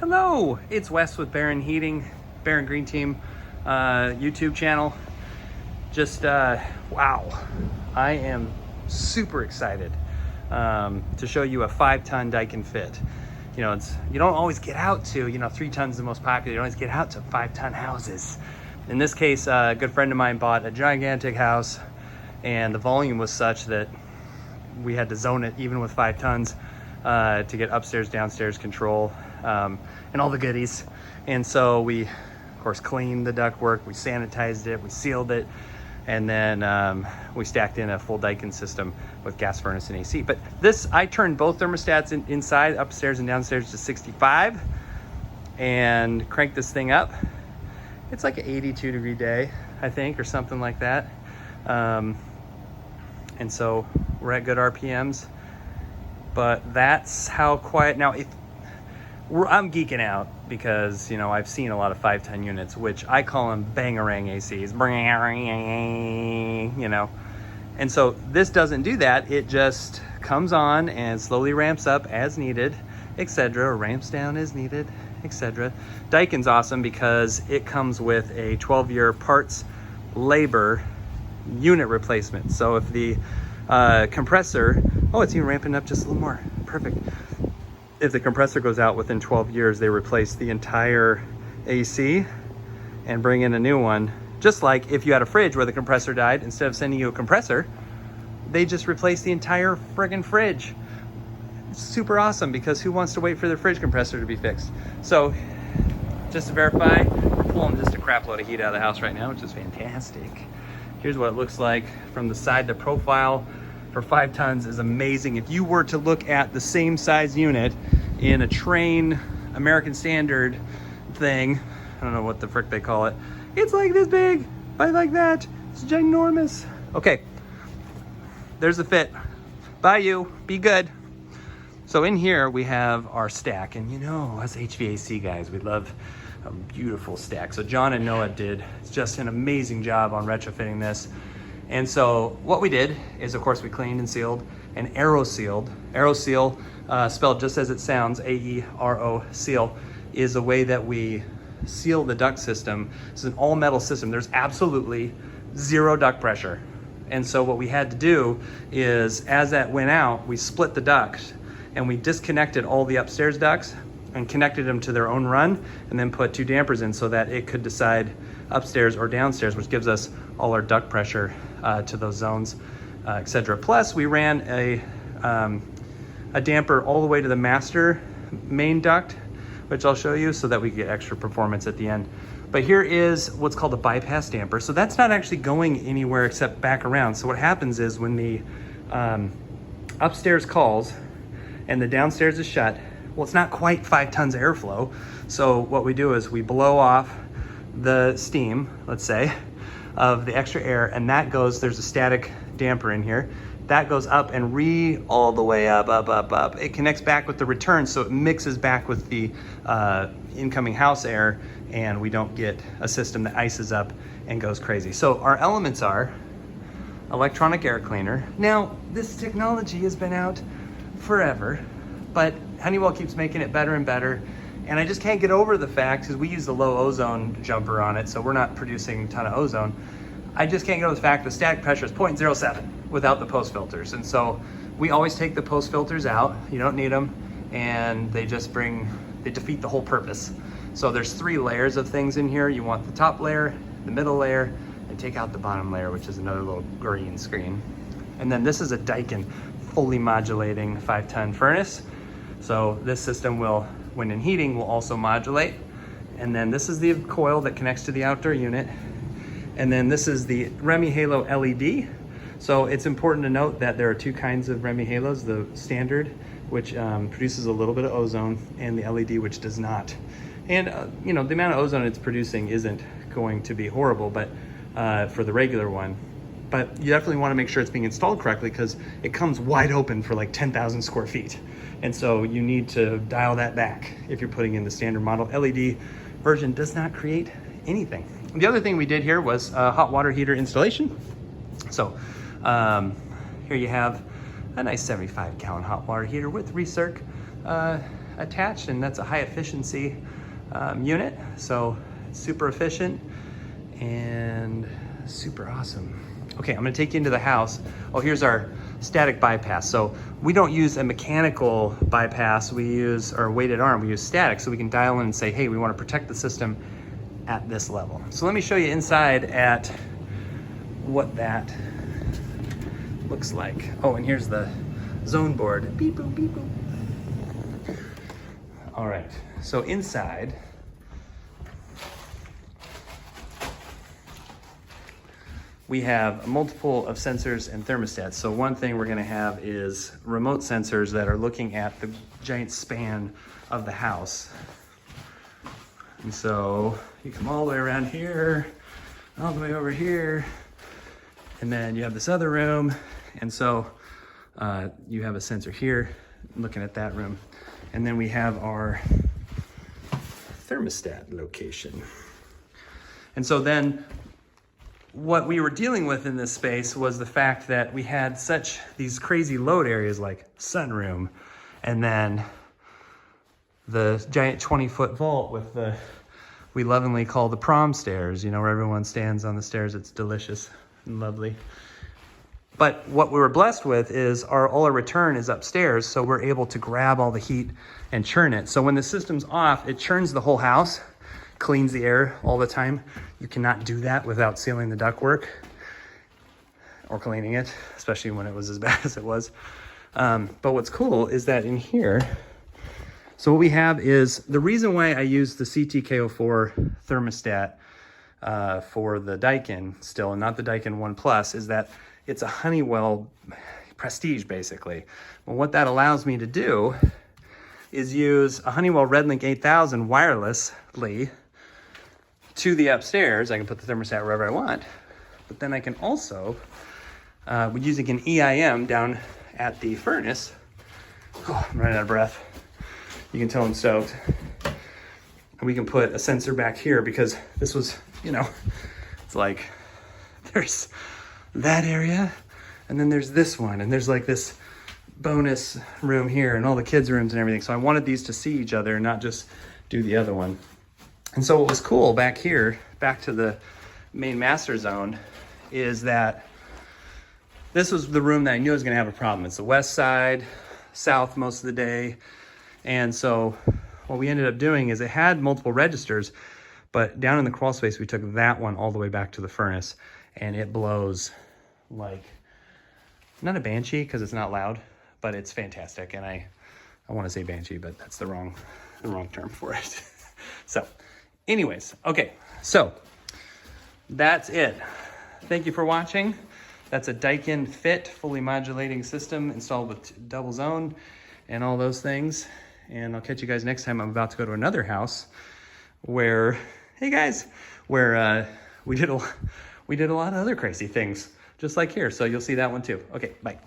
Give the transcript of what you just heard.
Hello, it's Wes with Barron Heating, Barron Green Team YouTube channel. Just, wow, I am super excited to show you a 5-ton Daikin fit. You know, you don't always get out to, 3 tons is the most popular, you don't always get out to 5-ton houses. In this case, a good friend of mine bought a gigantic house and the volume was such that we had to zone it even with 5 tons to get upstairs, downstairs control and all the goodies. And so we, of course, cleaned the ductwork, we sanitized it, we sealed it, and then we stacked in a full Daikin system with gas furnace and AC. But this, I turned both thermostats inside, upstairs and downstairs, to 65 and cranked this thing up. It's like an 82-degree day, I think, or something like that. And so we're at good RPMs, but that's how quiet. Now, I'm geeking out because, I've seen a lot of 5-ton units, which I call them bangarang ACs, and so this doesn't do that. It just comes on and slowly ramps up as needed, etc., or ramps down as needed, etc. Daikin's awesome because it comes with a 12-year parts labor unit replacement. So if the compressor, it's even ramping up just a little more, perfect. If the compressor goes out within 12 years, they replace the entire AC and bring in a new one. Just like if you had a fridge where the compressor died, instead of sending you a compressor, they just replace the entire friggin' fridge. It's super awesome because who wants to wait for their fridge compressor to be fixed? So just to verify, we're pulling just a crap load of heat out of the house right now, which is fantastic. Here's what it looks like from the side. The profile for 5 tons is amazing. If you were to look at the same size unit in a Train American Standard thing, I don't know what the frick they call it, it's like this big, but like that. It's ginormous. Okay, there's the fit. Bye you, be good. So in here we have our stack, and us HVAC guys, we love a beautiful stack. So John and Noah did just an amazing job on retrofitting this. And so what we did is, of course, we cleaned and sealed and aero sealed. Aero seal, spelled just as it sounds, A-E-R-O, seal, is a way that we seal the duct system. It's an all metal system. There's absolutely 0 duct pressure. And so what we had to do is, as that went out, we split the duct and we disconnected all the upstairs ducts and connected them to their own run, and then put 2 dampers in so that it could decide upstairs or downstairs, which gives us all our duct pressure to those zones, etc. Plus, we ran a damper all the way to the master main duct, which I'll show you, so that we get extra performance at the end. But here is what's called a bypass damper. So that's not actually going anywhere except back around. So what happens is when the upstairs calls and the downstairs is shut, well, it's not quite 5 tons of airflow. So what we do is we blow off the steam, let's say, of the extra air, and that goes, there's a static damper in here, that goes up and all the way up. It connects back with the return, so it mixes back with the incoming house air, and we don't get a system that ices up and goes crazy. So our elements are electronic air cleaner. Now, this technology has been out forever, but Honeywell keeps making it better and better. And I just can't get over the fact, because we use the low ozone jumper on it, so we're not producing a ton of ozone. I just can't get over the fact the static pressure is 0.07 without the post filters. And so we always take the post filters out. You don't need them, and they defeat the whole purpose. So there's 3 layers of things in here. You want the top layer, the middle layer, and take out the bottom layer, which is another little green screen. And then this is a Daikin fully modulating 5-ton furnace. So this system will, when in heating, will also modulate. And then this is the coil that connects to the outdoor unit. And then this is the Rheme Halo LED. So it's important to note that there are 2 kinds of Rheme Halos, the standard, which produces a little bit of ozone, and the LED, which does not. And the amount of ozone it's producing isn't going to be horrible, but for the regular one. But you definitely want to make sure it's being installed correctly, because it comes wide open for like 10,000 square feet. And so you need to dial that back if you're putting in the standard model. LED version does not create anything. The other thing we did here was hot water heater installation. So here you have a nice 75-gallon hot water heater with recirc attached, and that's a high efficiency unit. So it's super efficient and super awesome. Okay, I'm gonna take you into the house. Oh, here's our static bypass. So we don't use a mechanical bypass, we use, or weighted arm, we use static, so we can dial in and say, hey, we wanna protect the system at this level. So let me show you inside at what that looks like. Oh, and here's the zone board. Beep, boop, beep, boop. All right, so inside, we have multiple of sensors and thermostats. So one thing we're gonna have is remote sensors that are looking at the giant span of the house. And so you come all the way around here, all the way over here, and then you have this other room. And so you have a sensor here looking at that room. And then we have our thermostat location. And so then what we were dealing with in this space was the fact that we had these crazy load areas like sunroom, and then the giant 20-foot vault with we lovingly call the prom stairs, you know, where everyone stands on the stairs. It's delicious and lovely. But what we were blessed with is all our return is upstairs, so we're able to grab all the heat and churn it. So when the system's off, it churns the whole house, cleans the air all the time. You cannot do that without sealing the ductwork or cleaning it, especially when it was as bad as it was. But what's cool is that in here, so what we have is, the reason why I use the CTK04 thermostat for the Daikin still, and not the Daikin 1 Plus, is that it's a Honeywell Prestige, basically. Well, what that allows me to do is use a Honeywell RedLink 8000 wirelessly to the upstairs. I can put the thermostat wherever I want, but then I can also, using an EIM down at the furnace. Oh, I'm running out of breath. You can tell I'm stoked. And we can put a sensor back here, because this was, you know, it's like there's that area, and then there's this one, and there's like this bonus room here and all the kids' rooms and everything. So I wanted these to see each other and not just do the other one. And so what was cool back here, back to the main master zone, is that this was the room that I knew I was gonna have a problem. It's the west side, south most of the day. And so what we ended up doing is it had multiple registers, but down in the crawl space, we took that one all the way back to the furnace, and it blows like, not a banshee because it's not loud, but it's fantastic. And I want to say banshee, but that's the wrong term for it. So anyways, okay, so that's it. Thank you for watching. That's a Daikin Fit fully modulating system installed with double zone and all those things. And I'll catch you guys next time. I'm about to go to another house where, hey guys, where we did a lot of other crazy things, just like here. So you'll see that one too. Okay, bye.